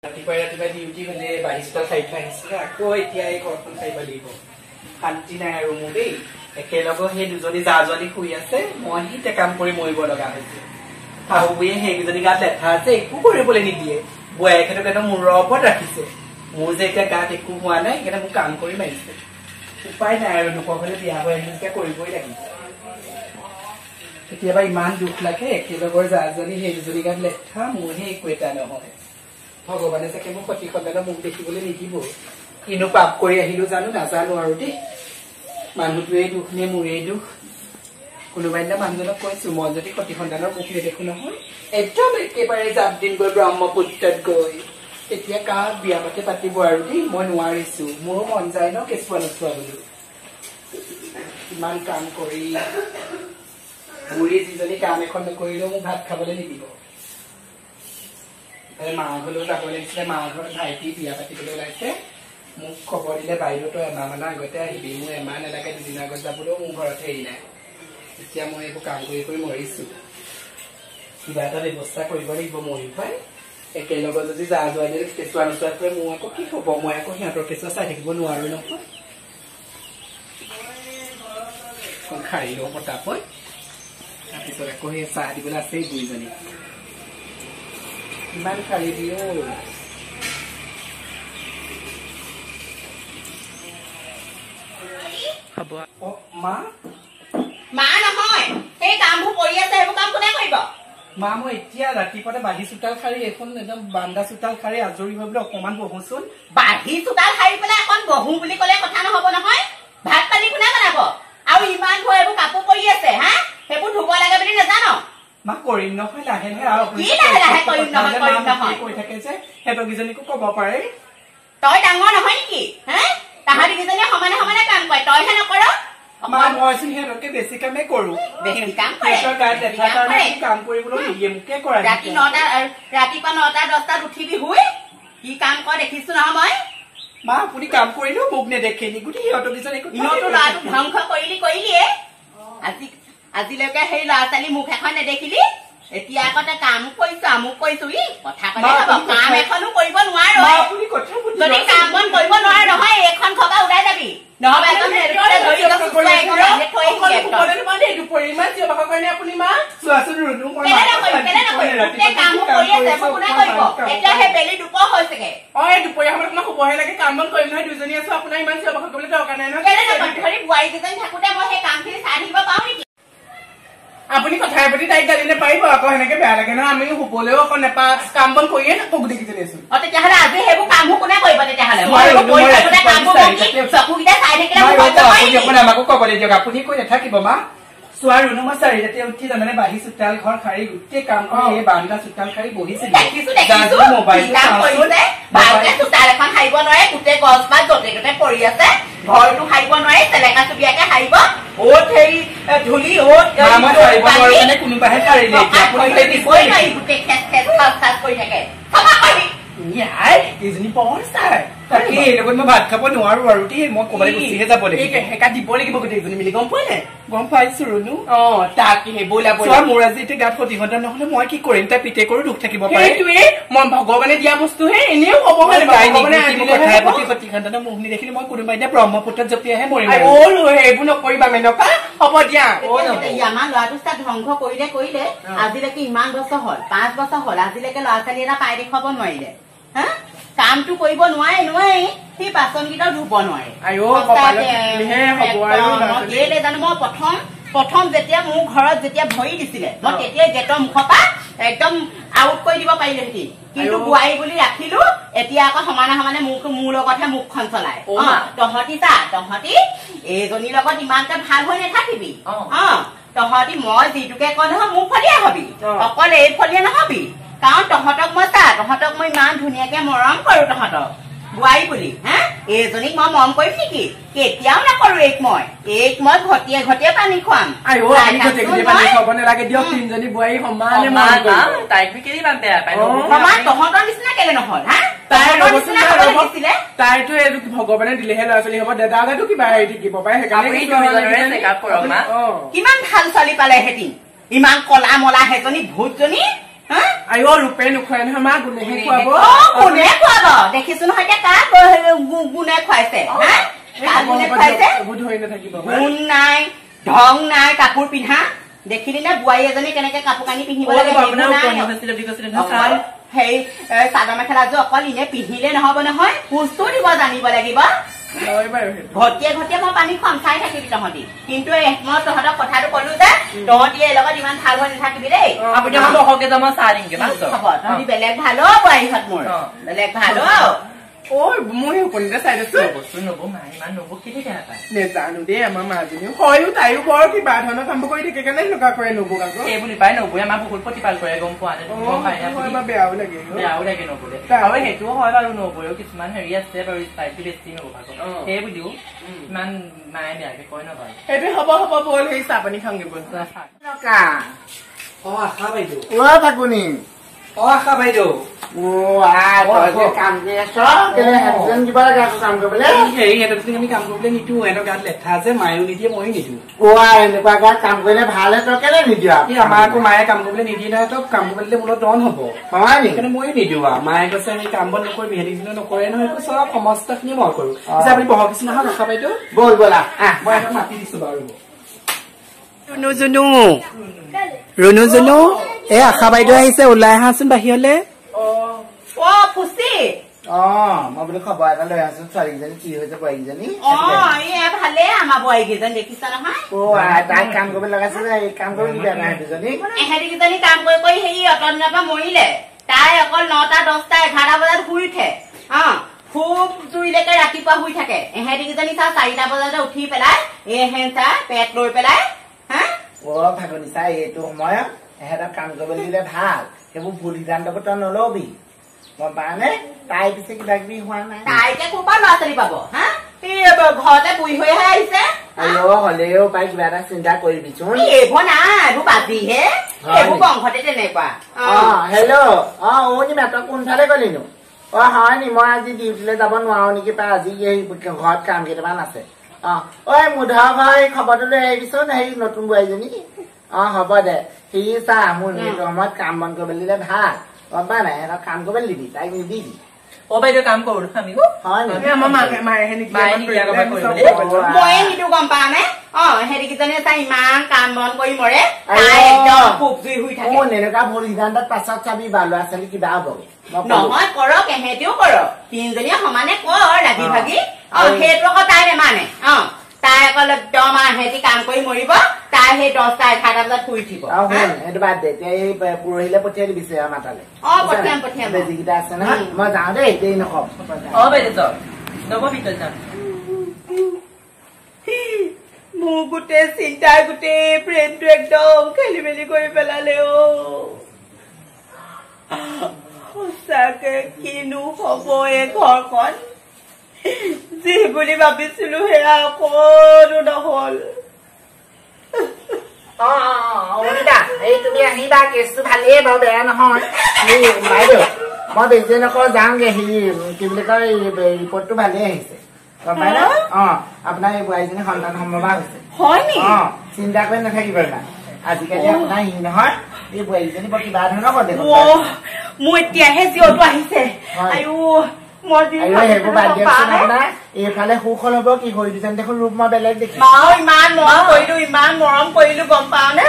ৰাতিপুৱা ডিউটি হ'লে বাহিৰটা চাই থৈ আহিছিলে আকৌ এতিয়া এই ঘৰখন চাইব লাগিব শান্তি নাই আৰু মোৰ দেই একেলগে সেই দুজনী জাজনী শুই আছে মই হিতে কাম কৰি মৰিব লগা হৈছে শাহু বুঢ়ীয়ে সেইকেইজনী গাত লেঠা আছে একো কৰিবলৈ নিদিয়ে বোৱাৰীয়েকেইটাক একদম মূৰৰ ওপৰত ৰাখিছে মোৰ যে এতিয়া গাত একো হোৱা নাই সেইকাৰণে মোক কাম কৰি মাৰিছে উপায় নাই আৰু দুখৰ হ'লে বিয়া হৈ আহিলে যেতিয়া কৰিবই লাগিব কেতিয়াবা ইমান দুখ লাগে একেলগৰ জাজনী সেই দুজনী গাত লেঠা মোৰহে একো এটা নহয় ভগৱানে চাগে মোক সতী সন্তানৰ মুখ দেখিবলৈ নিদিব কিনো পাপ কৰি আহিলো জানো নাজানো আৰু দেই মানুহটোৱে দুখ নে মোৰেই দুখ কোনোবাই দিনা মানুহজনক কৈছো মই যদি সতী সন্তানৰ মুখ নেদেখো নহয় একদম একেবাৰে জাপ দিন গৈ ব্ৰহ্মপুত্ৰত গৈ তেতিয়া কাক বিয়া পাতি পাতিব আৰু দেই মই নোৱাৰিছো মোৰো মন যায় ন কেঁচুৱা নোচোৱা বুলি ইমান কাম কৰি বুঢ়ী যিজনী কাম এখন নকৰিলেও মোক ভাত খাবলৈ নিদিব মা ঘৰলৈও যাব লাগিছিলে মা ঘৰত ভাইটি বিয়া পাতিবলৈ ওলাইছে মোক খবৰ দিলে বাইদেউ তই এমাহ মানৰ আগতে আহিবি মোৰ এমাহ নালাগে দুদিনৰ আগত যাবলৈও মোৰ ঘৰত হেৰি নাই এতিয়া মই এইবোৰ কাম কৰি কৰি মৰিছো কিবা এটা ব্যৱস্থা কৰিব লাগিব মৰি পাই একেলগত যদি যা যোৱা যদি কেঁচুৱা নোচোৱা কৰে মোৰ আকৌ কি হ'ব মই আকৌ সিহঁতৰ কেঁচুৱা চাই থাকিব নোৱাৰো নহয় খাৰি লওঁ পতাপত তাৰপিছত আকৌ সেই চাহ দিবলৈ আছেই দুইজনী ইমান খাৰি দিও হ'ব মা মা নহয় সেই কামবোৰ কৰি আছে সেইবোৰ কাম কোনে কৰিব মা মই এতিয়া ৰাতিপুৱাতে বাঢ়ি চোতাল শাৰী এখন একদম বান্দা চোতাল শাৰী আজৰি হৈ পেলাই অকমান বহোচোন বাঢ়ি চোতাল শাৰী পেলাই এখন বহো বুলি ক'লে কথা নহব নহয় ভাত পানী কোনে বনাব আৰু ইমান ধোৱা এইবোৰ কাপোৰ পৰি আছে হা সেইবোৰ ধুব লাগে বুলি নাজানো মা কৰিম নহয় লাহে লাহে আৰু কৈ থাকে যে সিহঁতকেইজনীকো কব পাৰে তই ডাঙৰ নহয় নেকি হা তাহাঁতি কেইজনীয়ে সমানে সমানে কাম কৰে তইহে নকৰ মা মইচোন সিহঁতকে বেছি কামেই কৰো কাম কৰিবলৈ নিদিয়ে মোকে কৰা ৰাতিপুৱা 9-10টাত উঠিবি শুই কি কাম কৰ দেখিছো নহয় মই মা আপুনি কাম কৰিলেও মোক নেদেখে নি গোটেই সিহঁতকেইজনী ল'ৰাটো ধ্বংস কৰিলিয়ে আজিলৈকে সেই ল'ৰা ছোৱালী মুখ এখন নেদেখিলি এতিয়া আগতে কাম কৰিছো আমুক কৰিছো ই কথা ক'লে কাম এখনো কৰিব নোৱাৰো যদি কাম বন কৰিব নোৱাৰ নহয় এইখন থকা ওলাই যাবি নহবা বেলি দুপৰ হৈছেগে দুপৰীয়া সময়ত তোমাক শুবহে লাগে কাম বন কৰিম নহয় দুজনী আছো আপোনাৰ ইমান চিঞৰ বাখৰ কৰিবলৈ দৰকাৰ নাই নহয় বোৱাৰী কেইজনী থাকোতে মই সেই কামখিনি চাই থাকিব পাৰো নেকি আপুনি কথাই পাতি তাইক গালি নাপাৰিব আকৌ সেনেকে বেয়া লাগে ন আমি শুবলৈও আকৌ নেপাওঁ কাম বন কৰিয়ে থাকো গোটেইকেইজনী আছো তেতিয়াহ'লে আজি সেইবোৰ কামবোৰ কোনে কৰিব তেতিয়াহ'লে চকুকেইটা চাই থাকিলে আমাকো কবলৈ দিয়ক আপুনি কৈ নাথাকিব মা চোৱা ৰুণু মই 4টাতে উঠি জানে বাঢ়ি চোতাল ঘৰ শাৰী গোটেই কাম কৰি এই বান্দা চোতাল শাৰী বহিছিল চোতাল এখন সাৰিব নোৱাৰে গোটেই গছ পাত য'তে ত'তে পৰি আছে ঘৰটো সাৰিব নোৱাৰে চেলেকা চুবিয়াকে সাৰিব অত হেৰি ধূলি কোনোবাহে সাৰিলে গোটেই খেচ খেচ খাচ খাচ কৰি থাকে চাফা কৰিবি এইজনী বৰ চাই তাকে এই লগত মই ভাত খাব নোৱাৰো আৰু দেই মই ক'বালৈ গুচিহে যাব লাগিব সেকা দিব লাগিব গোটেইজনী মিলি গম পোৱা নাই গম পাইছো ৰুণু তাকে বইলা মোৰ আজি এতিয়া গাত প্ৰতিঘণ্টা নহলে মই কি কৰিম তাই পিতে কৰি দুখ থাকিব পাৰে সেইটোৱে মই ভগৱানে দিয়া বস্তুহে এনেও হ'ব প্ৰতিঘণ্টা মুখ নেদেখিলে মই কোনোবা এতিয়া ব্ৰহ্মপুত্ৰত জপিয়াহে মৰিম সেইবোৰ নকৰিবা মেনকা হ'ব দিয়া আমাৰ ল'ৰাটো তাত ধ্বংস কৰিলে আজিলৈকে ইমান বছৰ হ'ল 5 বছৰ হ'ল আজিলৈকে ল'ৰা ছোৱালী এটা পাই দেখুৱাব নোৱাৰিলে হা কামটো কৰিব নোৱাৰে সি বাচনকেইটাও ধুব নোৱাৰে জানো মই প্ৰথম যেতিয়া মোৰ ঘৰত যেতিয়া ভৰি দিছিলে মই তেতিয়াই গেটৰ মুখৰ পৰা একদম আউট কৰি দিব পাৰিলেহেঁতি কিন্তু বোৱাৰী বুলি ৰাখিলো এতিয়া আকৌ সমানে সমানে মোৰ লগতহে মুখখন চলাই তহঁতি এইজনীৰ লগত ইমানকে ভাল হৈ নাথাকিবি তহঁতি মই যিটোকে কওঁ নহয় মোক ফলিয়া হবি অকল এই ফলিয়া নহবি কাৰণ তহঁতক মই ইমান ধুনীয়াকে মৰম কৰো তহঁতক বোৱাৰী বুলি হা এইজনীক মই মৰম কৰিম নেকি কেতিয়াও নকৰো এইক মই ঘটিয়ে ঘটিয়ে পানী খুৱাম তহঁতৰ নিচিনা কেলে নহল হা তাইতো ভগৱানে দিলেহে ল'ৰা ছোৱালী হব দাদা আগতো কিবা হেৰি থাকিব পাৰে কিমান ভাল ছোৱালী পালে সেতি ইমান কলা মলা সেইজনী ভূতজনী আইও ৰূপে নুখুৱাই নহয় মা গুণেহে খুৱাব কোনে খুৱাব দেখিছো নহয় এতিয়া কাক গুণে খুৱাইছে ধৰি নাথাকিব গুণ নাই ঢং নাই কাপোৰ পিন্ধা দেখিলি নে বোৱাৰী এজনী কেনেকে কাপোৰ কানি পিন্ধিব লাগে সেই চাদৰ মেখেলাযোৰ অকল ইনে পিন্ধিলে নহব নহয় পুজটো দিব জানিব লাগিব ঘটিয়ে ঘটিয়ে মই পানী খুৱাম চাই থাকিবি তহঁতি কিন্তু মই তহঁতক কথাটো কলো যে তহঁতি এই লগত ইমান ভাল হৈ নাথাকিবি দেই তহঁতি বেলেগ ভাল বোৱাৰীহঁত মোৰ বেলেগ ভাল মই শুনিলে চাই দিছো নেজানো দেই আমাৰ মাজনীও হয়ো তাইও বৰ কিবা ধৰণৰ কাম কৰি থাকে কাৰণে এনেকুৱা কৰে নবৌক আকৌ এই বুলি পাই নবৌয়ে আমাৰ বহুত প্ৰতিপাল কৰে গম পোৱা বেয়াও লাগে নবৌলে আৰু সেইটোও হয় বাৰু নবৌয়েও কিছুমান হেৰি আছে বাৰু স্পাইচি বেছি নবৌ সেই বুলিও ইমান মায়ে বেয়াকে কয় ন বাৰু সেইটো হ'ব বল সেই চাহ পানী খাওঁগে বল আশা বাইদেউ থাকুনি আশা বাইদেউ কাম কৰি আছ কিবা লাগে আকৌ কাম কৰিবলৈ হেৰি আমি কাম কৰিবলৈ নিদিও সিহঁতৰ গাত লেঠা আছে মায়েও নিদিয়ে ময়ো নিদিওঁ এনেকুৱা গাত কাম কৰিলে ভাল তই কেলে নিদিয় আমাৰ আকৌ মায়ে কাম কৰিবলৈ নিদিয়ে নহয় তই কাম কৰিবলৈ মূলত দন হব সেইকাৰণে ময়ো নিদিওঁ মায়ে কৈছে আমি কাম বন নকৰিম সিহঁতি কিন্তু নকৰে নহয় চব সমস্ত খিনি মই কৰো আপুনি বহক কিছু নহয় আশা বাইদেউ বল বলা মই এখন মাতি দিছো বাৰু ৰুণু জুনু এই আশা বাইদেউ আহিছে ওলাই আহাচোন বাহিৰলে মই বোলো খবৰ এটা লৈ আছো ছোৱালীকেইজনী কি হৈছে বোৱাৰীকেইজনী ভালে আমাৰ বোৱাৰীকেইজনী দেখিছা নহয় তাইক কাম কৰিব লগাইছে যে কাম কৰি দিবা নাই দুজনী এহেঁতিকেইজনী কাম কৰি কৰি সেই অটৰ দিনৰ পৰা মৰিলে তাই অকল 9টা 10টা 11টা বজাত শুই উঠে খুব জুইলৈকে ৰাতিপুৱা শুই থাকে এহেঁতিকেইজনী চা 4টা বজাতে উঠি পেলাই চা পেট লৈ পেলাই ভাগনি চাই এইটো সময়ত এহেঁতক কাম কৰিবলৈ দিলে ভাল সেইবোৰ ভুল সিদ্ধান্ত তই নলবি গম পানে তাই পিছে কিবা কিবি হোৱা নাই তাইকে ক'ৰ ল'ৰা ছোৱালী পাব ঘৰতে বুঢ়ী হৈহে আহিছে হলেও পাই কিবা এটা চিন্তা কৰিবিচোন এইবোৰ নাই এইবোৰ বাজিহে এইবোৰ বংশতে তেনেকুৱা হেল্ল' তই কোনফালে গলিনো হয় নি মই আজি ডিউটিলৈ যাব নোৱাৰো নেকি পাই আজি ঘৰত কাম কেইটামান আছে মুধৰ ঘৰ খবৰটো লৈ আহিবিচোন হেৰি নতুন বোৱাৰীজনী হ'ব দে সি চা মোৰ এইটো সময়ত কাম বন কৰিবলৈ দিলে ভাল গম পা নাই সিহঁতক কাম কৰিবলৈ দিবি তাইক নিদিবি বাইদেউ কাম কৰো ময়ে নিদিও গম পা নে হেৰিকেইজনীয়ে চা ইমান কাম বন কৰি মৰে খুব জুই শুই থাকে এনেকুৱা ভুল সিদ্ধান্তত পাছত চাবি বা ল'ৰা ছোৱালী কিবা হব নহয় কৰক এহেঁতিও কৰক তিনিজনীয়ে সমানে কৰ লাগি ভাগি সেইটো আকৌ তাই নেমানে তাই অকল একদম এহেঁতি কাম কৰি মৰিব তাই সেই 10টা 11টা বজাত শুই উঠিব সেইটো বাদ দে এতিয়া এই পৰহিলে পঠিয়াই দিবিছে মাতালে পঠিয়াম যিকেইটা আছে নহয় মই যাওঁ দেই দেৰি নকম বাইদেউ যাব ভিতৰত যাম মোৰ গোটেই চিন্তাই গোটেই ব্ৰেইনটো একদম খেলি মেলি কৰি পেলালে সঁচাকে কিনো হব এই ঘৰখন যি বুলি ভাবিছিলো সেয়া অকণো নহল তুমি আহিবা কেছটো ভালেই বাৰু বেয়া নহয় বাইদেউ মই বেছি নকওঁ যাওঁগে সি কি বুলি কয় ৰিপৰ্টটো ভালেই আহিছে গম পাই ন আপোনাৰ এই বোৱাৰীজনী সন্তান সম্ভৱা হৈছে চিন্তা কৰি নাথাকিব ইমান আজিকালি আপোনাৰ ই নহয় এই বোৱাৰীজনী বৰ কিবা ধৰণৰ কৰে মোৰ এতিয়াহে জিঅটো আহিছে এইফালে সুফল হব কি কৰি দিছে দেখোন ৰূপ মই বেলেগ দেখি ইমান মৰম কৰিলো গম পাও নে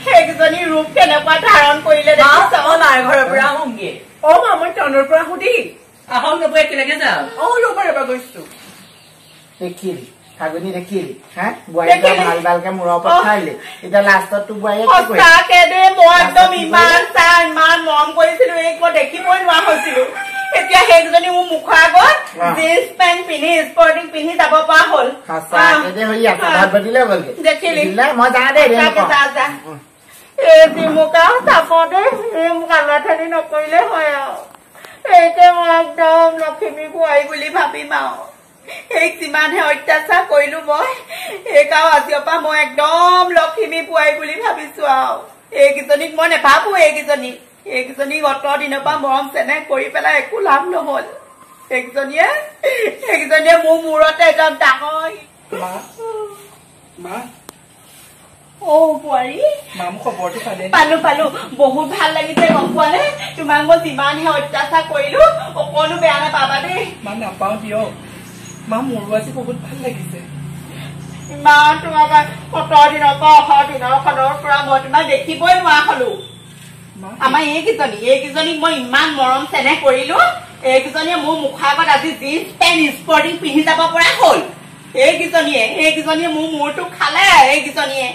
সেইকেইজনী ৰূপ কেনেকুৱা ধাৰণ কৰিলে মাৰ ঘৰৰ পৰা আহোগে মই টনৰ পৰা সুধি আহক নবৌয়ে একেলগে যাম ৰবা গৈছো দেখিলি ছাগলী দেখিলি বোৱাৰী ভাল ভালকে মূৰৰ ওপৰত খাইলি এতিয়া লাষ্টত তোৰ বোৱাৰীয়ে মই একদম ইমান মৰম কৰিছিলো মই দেখিবই নোৱাৰা হৈছিলো এতিয়া সেইজনী মোৰ মুখৰ আগত জিন্স পেণ্ট পিন্ধি স্পৰ্টিং পিন্ধি যাব পৰা হল দেখিলি মই যাওঁ দেই মোকা চাপতে মোক আঙাঠানি নকৰিলে হয় আৰু এইকে মই একদম লখিমী বোৱাৰী বুলি ভাবিম আৰু এই যিমানহে অত্যাচাৰ কৰিলো মই সেইকাৰণে আজিৰ পৰা মই একদম লখিমী বোৱাৰী বুলি ভাবিছো আৰু এইকেইজনীক মই নেভাবো এইকেইজনীক অতৰ দিনৰ পৰা মৰম চেনেহ কৰি পেলাই একো লাভ নহল এইকেইজনীয়ে মোৰ মূৰতে একদম ডাঙৰ অ বোৱাৰী মাম খবৰটো পালে পালো বহুত ভাল লাগিছে গম পোৱা নে তোমাক মই যিমানহে অত্যাচাৰ কৰিলো অকণো বেয়া নাপাবা দেই মা নাপাওঁ দিয়ক মা মোৰো আজি বহুত ভাল লাগিছে ইমান তোমাক 17 দিনৰ পৰা মই তোমাক দেখিবই নোৱাৰা হলো আমাৰ এইকেইজনীক মই ইমান মৰম চেনেহ কৰিলো এইকেইজনীয়ে মোৰ মুখৰ আগত আজি জীন্স পেণ্ট স্পৰ্টিং পিন্ধি যাব পৰা হ'ল এইকেইজনীয়ে মোৰ মূৰটো খালে এইকেইজনীয়ে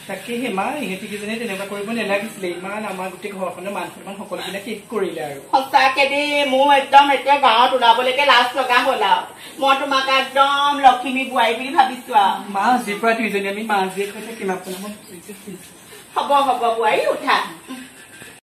তাকেহে মা ইহঁতি কেইজনীয়ে তেনেকুৱা কৰিব নালাগিছিলে ইমান আমাৰ গোটেই ঘৰখনৰ মান সন্মান সকলোবিলাক শেষ কৰিলে আৰু সঁচাকে দেই মোৰ একদম এতিয়া গাঁৱত ওলাবলৈকে লাজ লগা হ'ল আৰু মই তোমাক একদম লখিমী বোৱাৰী বুলি ভাবিছো আৰু মা আজিৰ পৰা দুইজনী আমি মা জীয়েক হৈ থাকিম আপোনাৰ হ'ব বোৱাৰী উঠা